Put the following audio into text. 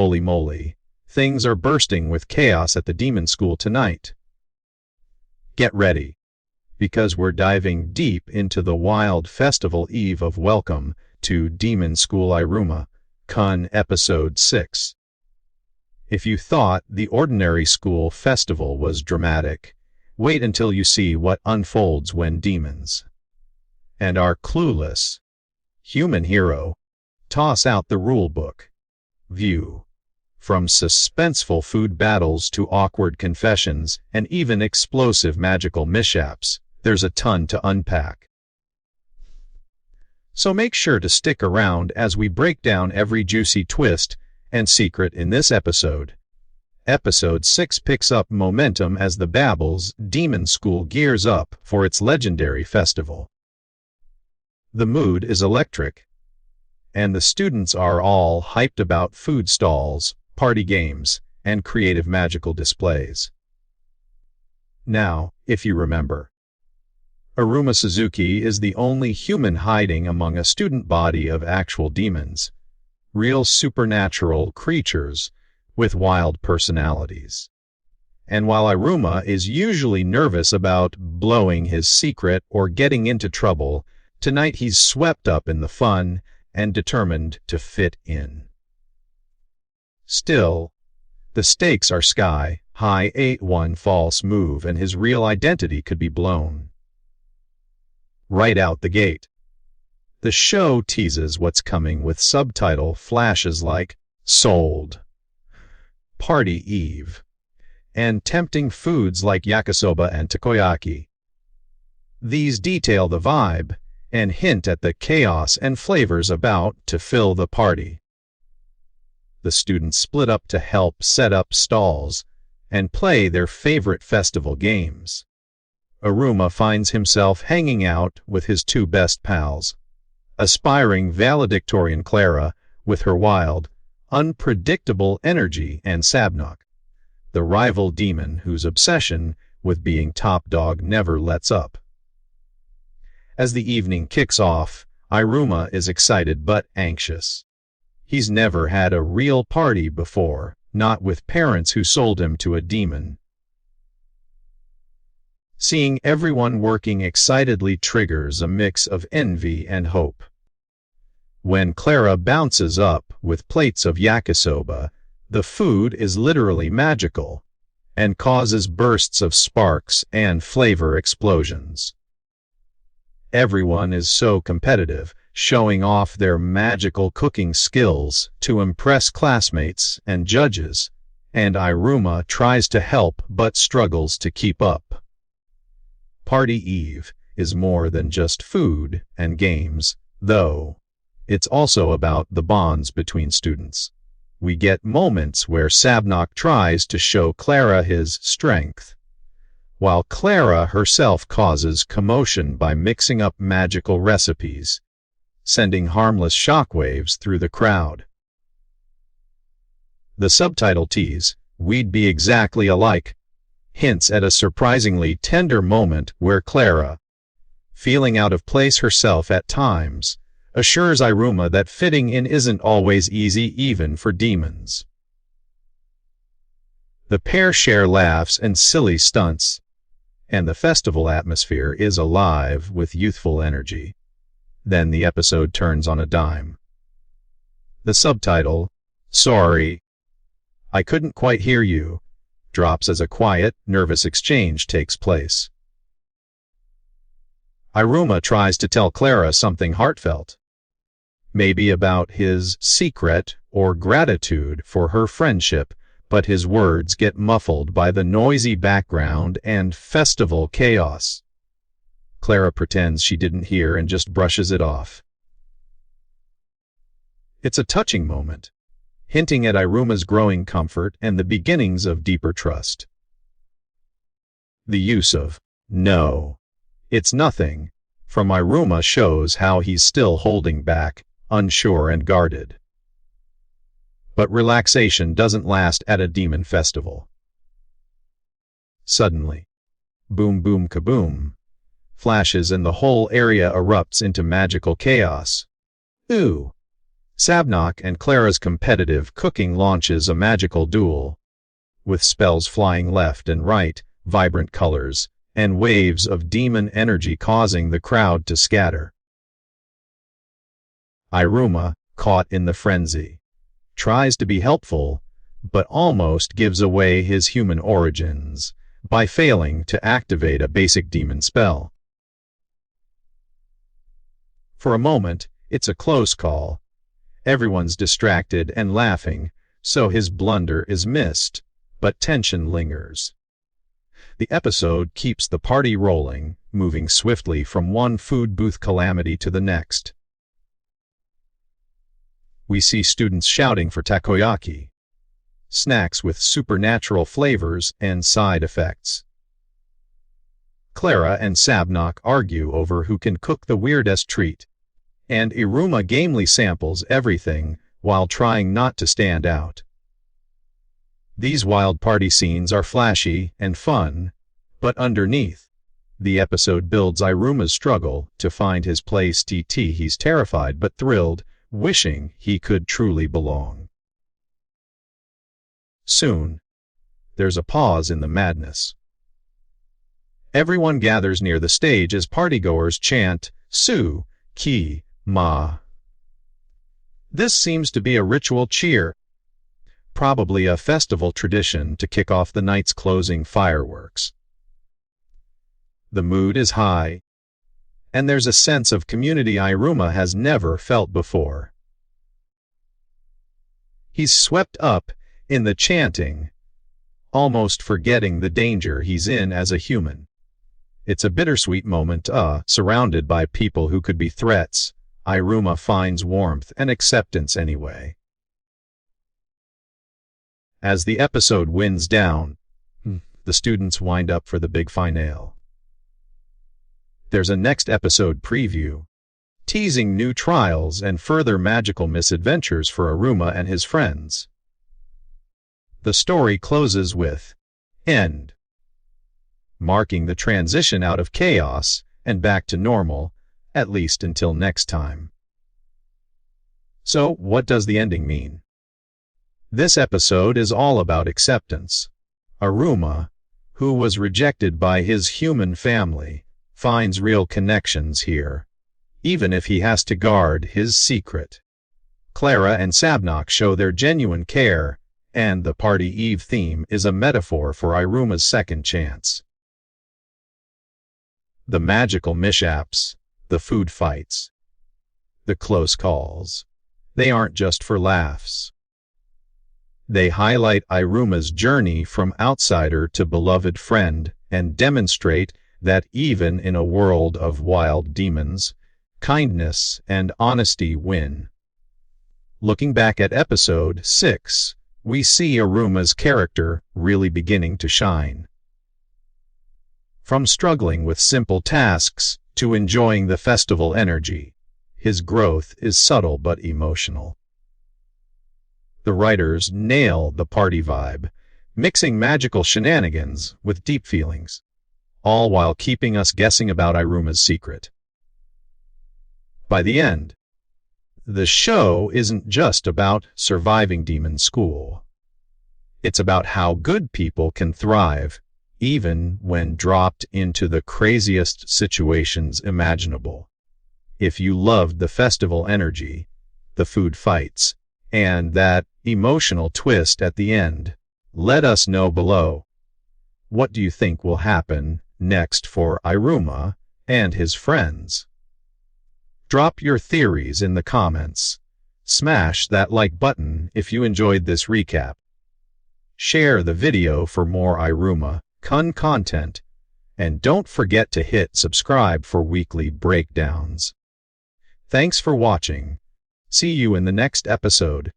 Holy moly, things are bursting with chaos at the demon school tonight. Get ready, because we're diving deep into the wild festival eve of welcome to Demon School Iruma-kun Episode 6. If you thought the ordinary school festival was dramatic, wait until you see what unfolds when demons and our clueless human hero toss out the rulebook. View. From suspenseful food battles to awkward confessions and even explosive magical mishaps, there's a ton to unpack. So make sure to stick around as we break down every juicy twist and secret in this episode. Episode 6 picks up momentum as the Babel's Demon School gears up for its legendary festival. The mood is electric, and the students are all hyped about food stalls, party games, and creative magical displays. Now, if you remember, Iruma Suzuki is the only human hiding among a student body of actual demons, real supernatural creatures with wild personalities. And while Iruma is usually nervous about blowing his secret or getting into trouble, tonight he's swept up in the fun and determined to fit in. Still, the stakes are sky high. One false move and his real identity could be blown right out the gate. The show teases what's coming with subtitle flashes like "Sold," "Party Eve," and tempting foods like yakisoba and takoyaki. These detail the vibe and hint at the chaos and flavors about to fill the party. The students split up to help set up stalls and play their favorite festival games. Iruma finds himself hanging out with his two best pals, aspiring valedictorian Clara with her wild, unpredictable energy, and Sabnok, the rival demon whose obsession with being top dog never lets up. As the evening kicks off, Iruma is excited but anxious. He's never had a real party before, not with parents who sold him to a demon. Seeing everyone working excitedly triggers a mix of envy and hope. When Clara bounces up with plates of yakisoba, the food is literally magical and causes bursts of sparks and flavor explosions. Everyone is so competitive, showing off their magical cooking skills to impress classmates and judges, and Iruma tries to help but struggles to keep up. Party Eve is more than just food and games, though. It's also about the bonds between students. We get moments where Sabnok tries to show Clara his strength, while Clara herself causes commotion by mixing up magical recipes, sending harmless shockwaves through the crowd. The subtitle tease, "We'd be exactly alike," hints at a surprisingly tender moment where Clara, feeling out of place herself at times, assures Iruma that fitting in isn't always easy even for demons. The pair share laughs and silly stunts, and the festival atmosphere is alive with youthful energy. Then the episode turns on a dime. The subtitle, "Sorry, I couldn't quite hear you," drops as a quiet, nervous exchange takes place. Iruma tries to tell Clara something heartfelt, maybe about his secret or gratitude for her friendship, but his words get muffled by the noisy background and festival chaos. Clara pretends she didn't hear and just brushes it off. It's a touching moment, hinting at Iruma's growing comfort and the beginnings of deeper trust. The use of "no, it's nothing" from Iruma shows how he's still holding back, unsure and guarded. But relaxation doesn't last at a demon festival. Suddenly, boom boom kaboom, flashes and the whole area erupts into magical chaos. Ooh! Sabnok and Clara's competitive cooking launches a magical duel, with spells flying left and right, vibrant colors, and waves of demon energy causing the crowd to scatter. Iruma, caught in the frenzy, tries to be helpful, but almost gives away his human origins by failing to activate a basic demon spell. For a moment, it's a close call. Everyone's distracted and laughing, so his blunder is missed, but tension lingers. The episode keeps the party rolling, moving swiftly from one food booth calamity to the next. We see students shouting for takoyaki, snacks with supernatural flavors and side effects. Clara and Sabnok argue over who can cook the weirdest treat, and Iruma gamely samples everything while trying not to stand out. These wild party scenes are flashy and fun, but underneath, the episode builds Iruma's struggle to find his place. He's terrified but thrilled, wishing he could truly belong. Soon, there's a pause in the madness. Everyone gathers near the stage as partygoers chant, "Su, Ki, Ma." This seems to be a ritual cheer, probably a festival tradition to kick off the night's closing fireworks. The mood is high, and there's a sense of community Iruma has never felt before. He's swept up in the chanting, almost forgetting the danger he's in as a human. It's a bittersweet moment. Surrounded by people who could be threats, Iruma finds warmth and acceptance anyway. As the episode winds down, the students wind up for the big finale. There's a next episode preview, teasing new trials and further magical misadventures for Iruma and his friends. The story closes with "End," marking the transition out of chaos and back to normal, at least until next time. So, what does the ending mean? This episode is all about acceptance. Iruma, who was rejected by his human family, finds real connections here, even if he has to guard his secret. Clara and Sabnok show their genuine care, and the Party Eve theme is a metaphor for Iruma's second chance. The magical mishaps, the food fights, the close calls, they aren't just for laughs. They highlight Iruma's journey from outsider to beloved friend and demonstrate that even in a world of wild demons, kindness and honesty win. Looking back at episode 6, we see Iruma's character really beginning to shine. From struggling with simple tasks to enjoying the festival energy, his growth is subtle but emotional. The writers nail the party vibe, mixing magical shenanigans with deep feelings, all while keeping us guessing about Iruma's secret. By the end, the show isn't just about surviving demon school. It's about how good people can thrive, even when dropped into the craziest situations imaginable. If you loved the festival energy, the food fights, and that emotional twist at the end, let us know below. What do you think will happen next for Iruma and his friends? Drop your theories in the comments. Smash that like button if you enjoyed this recap. Share the video for more Iruma-kun content, and don't forget to hit subscribe for weekly breakdowns. Thanks for watching. See you in the next episode.